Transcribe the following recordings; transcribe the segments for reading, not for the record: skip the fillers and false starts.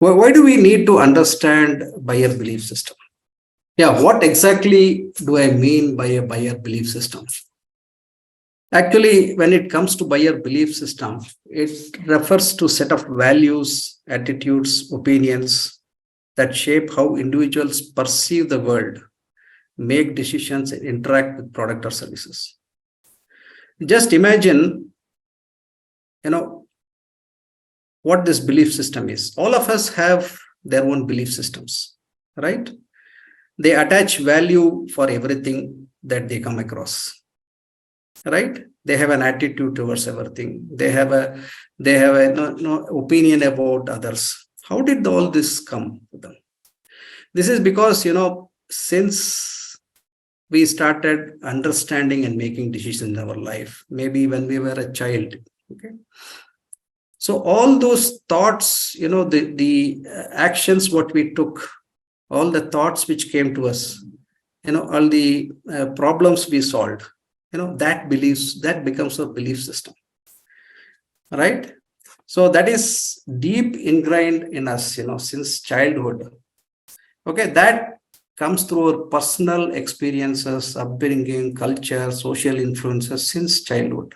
Why do we need to understand buyer belief system? Yeah, what exactly do I mean by a buyer belief system? Actually, when it comes to buyer belief system, it refers to set of values, attitudes, opinions that shape how individuals perceive the world, make decisions, and interact with product or services. Just imagine, you know, what this belief system is. All of us have their own belief systems, right? They attach value for everything that they come across, right? They have an attitude towards everything. They have a opinion about others. How did all this come to them? This is because, since we started understanding and making decisions in our life, maybe when we were a child, okay, so all those thoughts, the actions what we took, all the thoughts which came to us, all the problems we solved, that becomes a belief system, right? So that is deep ingrained in us, since childhood. Okay, that comes through our personal experiences, upbringing, culture, social influences since childhood,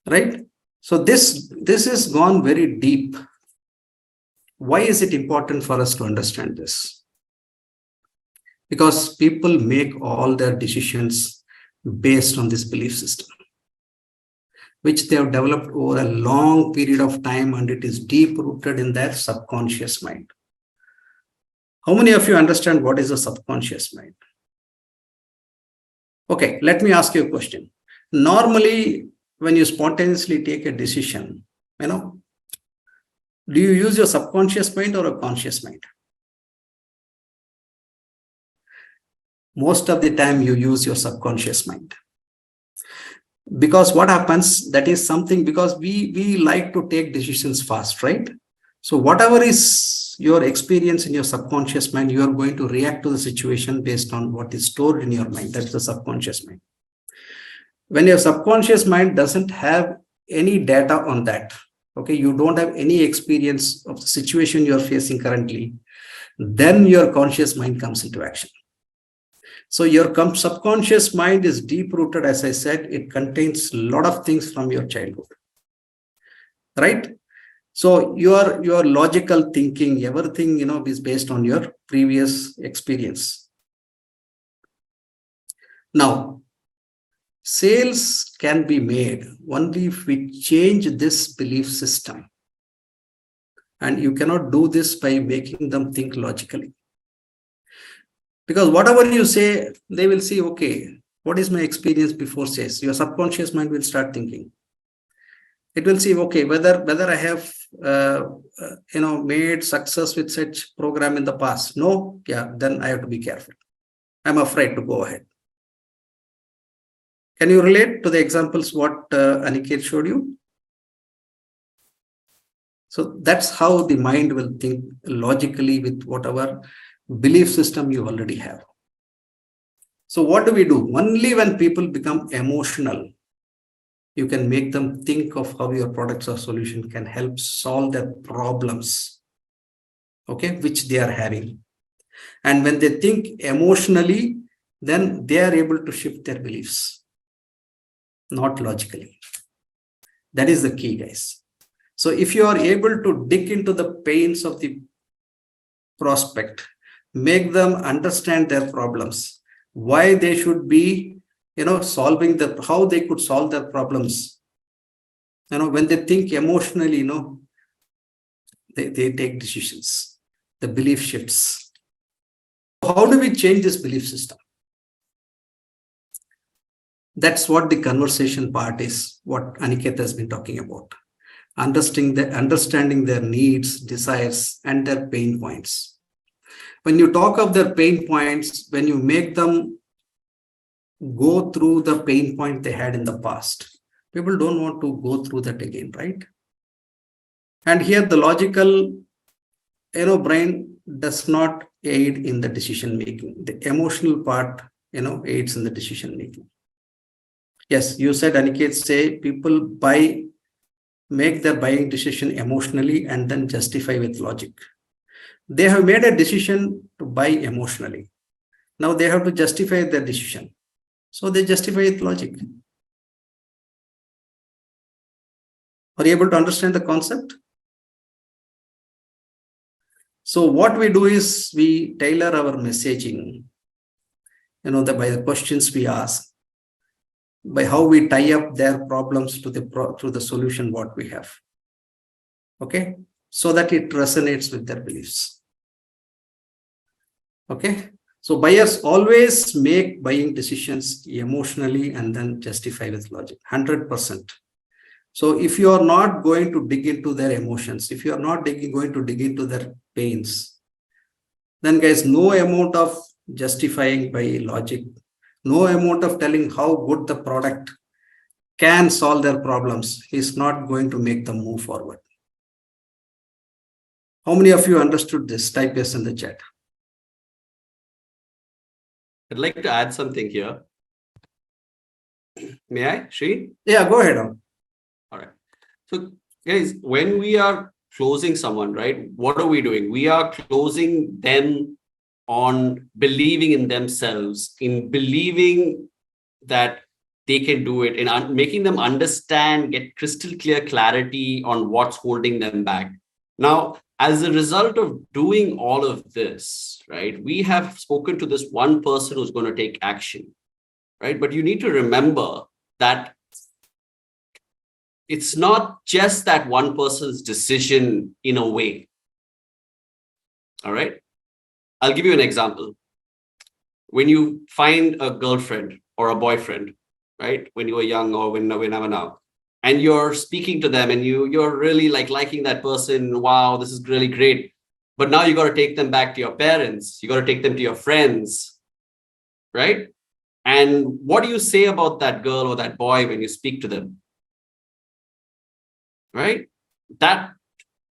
right? So this has gone very deep. Why is it important for us to understand this? Because people make all their decisions based on this belief system, which they have developed over a long period of time, and it is deep rooted in their subconscious mind. How many of you understand what is a subconscious mind? Okay, let me ask you a question. Normally, when you spontaneously take a decision, do you use your subconscious mind or a conscious mind? Most of the time you use your subconscious mind. Because what happens, that is something, because we like to take decisions fast, right? So whatever is your experience in your subconscious mind, you are going to react to the situation based on what is stored in your mind. That's the subconscious mind. When your subconscious mind doesn't have any data on that, okay, you don't have any experience of the situation you're facing currently, then your conscious mind comes into action. So your subconscious mind is deep rooted, as I said, it contains a lot of things from your childhood, right? So your logical thinking, everything, is based on your previous experience. Now, sales can be made only if we change this belief system. And you cannot do this by making them think logically. Because whatever you say, they will see, okay, what is my experience before sales? Your subconscious mind will start thinking. It will see, okay, whether I have made success with such program in the past. No, yeah, then I have to be careful. I'm afraid to go ahead. Can you relate to the examples what Aniket showed you? So that's how the mind will think logically with whatever belief system you already have. So what do we do? Only when people become emotional, you can make them think of how your products or solution can help solve their problems, okay, which they are having. And when they think emotionally, then they are able to shift their beliefs, not logically. That is the key, guys. So if you are able to dig into the pains of the prospect, make them understand their problems, why they should be, solving how they could solve their problems. When they think emotionally, they take decisions. The belief shifts. How do we change this belief system? That's what the conversation part is, what Aniket has been talking about. Understanding their needs, desires, and their pain points. When you talk of their pain points, when you make them go through the pain point they had in the past, people don't want to go through that again, right? And here the logical, brain does not aid in the decision making. The emotional part, aids in the decision making. Yes, you said, Aniket, say people buy make their buying decision emotionally and then justify with logic. They have made a decision to buy emotionally. Now they have to justify their decision. So they justify with logic. Are you able to understand the concept? So what we do is we tailor our messaging, by the questions we ask, by how we tie up their problems to the solution what we have. Okay, so that it resonates with their beliefs. Okay, so buyers always make buying decisions emotionally and then justify with logic, 100%. So if you are not going to dig into their emotions, if you are not going to dig into their pains, then guys, no amount of justifying by logic, no amount of telling how good the product can solve their problems is not going to make them move forward. How many of you understood this? Type yes in the chat. I'd like to add something here. May I, Sri? Yeah, go ahead. All right. So guys, when we are closing someone, right, what are we doing? We are closing them on believing in themselves, in believing that they can do it, in making them understand, get crystal clear clarity on what's holding them back. Now, as a result of doing all of this, right, we have spoken to this one person who's going to take action, right? But you need to remember that it's not just that one person's decision in a way. All right. I'll give you an example. When you find a girlfriend or a boyfriend, right, when you were young or whenever now, and you're speaking to them and you're really liking that person, wow, this is really great. But now you got to take them back to your parents. You got to take them to your friends, right? And what do you say about that girl or that boy when you speak to them? Right? That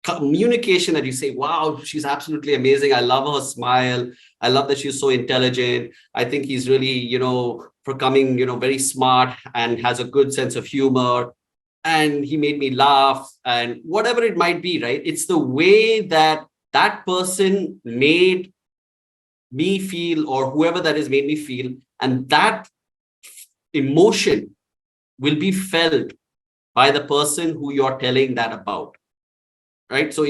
communication that you say, wow, she's absolutely amazing. I love her smile. I love that she's so intelligent. I think he's really, becoming, very smart and has a good sense of humor. And he made me laugh and whatever it might be, right? It's the way that that person made me feel, or whoever that is made me feel. And that emotion will be felt by the person who you're telling that about, right? So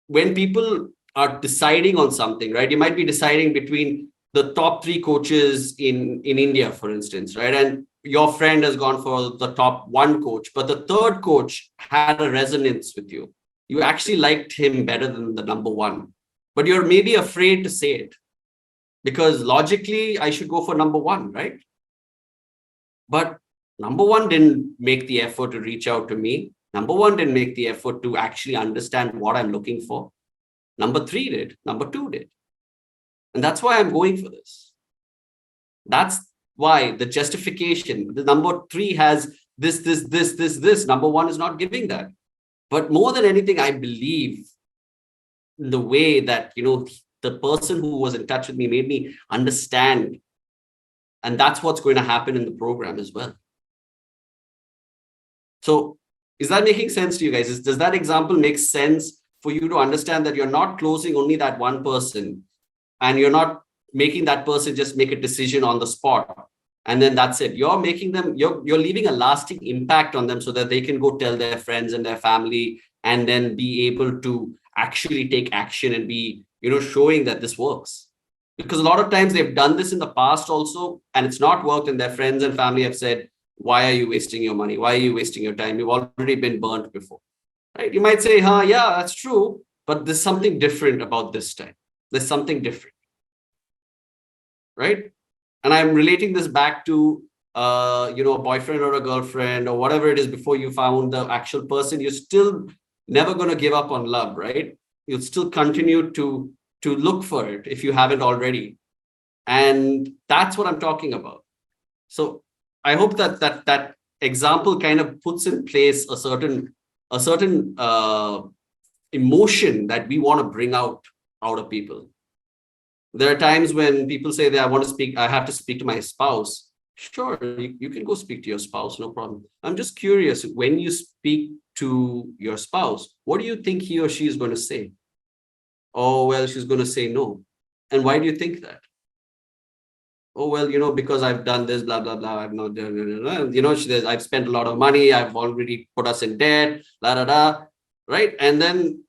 when people are deciding on something, right, you might be deciding between the top 3 coaches in India, for instance, right? And your friend has gone for the top 1 coach, but the 3rd coach had a resonance with you. You actually liked him better than the number 1, but you're maybe afraid to say it because logically I should go for number 1, right? But number 1 didn't make the effort to reach out to me. Number 1 didn't make the effort to actually understand what I'm looking for. Number 3 did. Number 2 did. And that's why I'm going for this. That's why the justification, the number 3 has this. Number 1 is not giving that. But more than anything, I believe in the way that, the person who was in touch with me made me understand. And that's what's going to happen in the program as well. So is that making sense to you guys? Does that example make sense for you to understand that you're not closing only that one person and you're not making that person just make a decision on the spot and then that's it? You're making them, you're leaving a lasting impact on them so that they can go tell their friends and their family and then be able to actually take action and be, showing that this works. Because a lot of times they've done this in the past also, and it's not worked, and their friends and family have said, why are you wasting your money? Why are you wasting your time? You've already been burnt before, right? You might say, yeah, that's true, but there's something different about this time. There's something different, right? And I'm relating this back to, a boyfriend or a girlfriend or whatever it is before you found the actual person. You're still never going to give up on love, right? You'll still continue to look for it if you haven't already. And that's what I'm talking about. So I hope that example kind of puts in place a certain emotion that we want to bring out of people. There are times when people say that I have to speak to my spouse. Sure, you can go speak to your spouse, no problem. I'm just curious, when you speak to your spouse, what do you think he or she is going to say? Oh, well, she's going to say no. And why do you think that? Oh, well, because I've done this, blah, blah, blah. I've not done, I've spent a lot of money. I've already put us in debt, la, da, da. Right. And then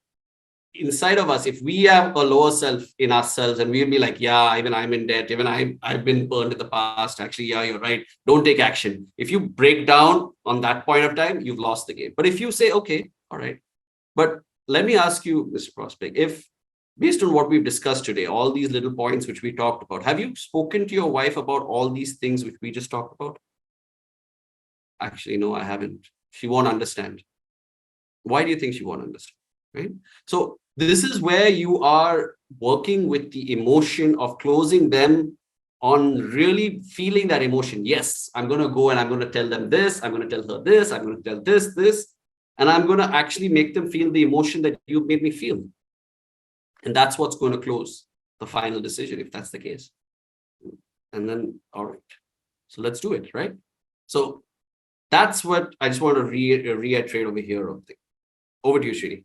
inside of us, if we have a lower self in ourselves and we'll be like, yeah, even I'm in debt, even I've been burned in the past. Actually, yeah, you're right. Don't take action. If you break down on that point of time, you've lost the game. But if you say, okay, all right. But let me ask you, Mr. Prospect, if based on what we've discussed today, all these little points which we talked about, have you spoken to your wife about all these things which we just talked about? Actually, no, I haven't. She won't understand. Why do you think she won't understand? Right. So this is where you are working with the emotion of closing them on really feeling that emotion. Yes, I'm going to go and I'm going to tell them this. I'm going to tell her this. I'm going to tell this. And I'm going to actually make them feel the emotion that you made me feel. And that's what's going to close the final decision, if that's the case. And then, all right. So let's do it, right? So that's what I just want to reiterate over here. Over to you, Srini.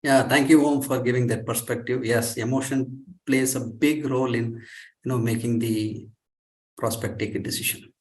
Yeah, thank you, Om, for giving that perspective. Yes, emotion plays a big role in making the prospect take a decision.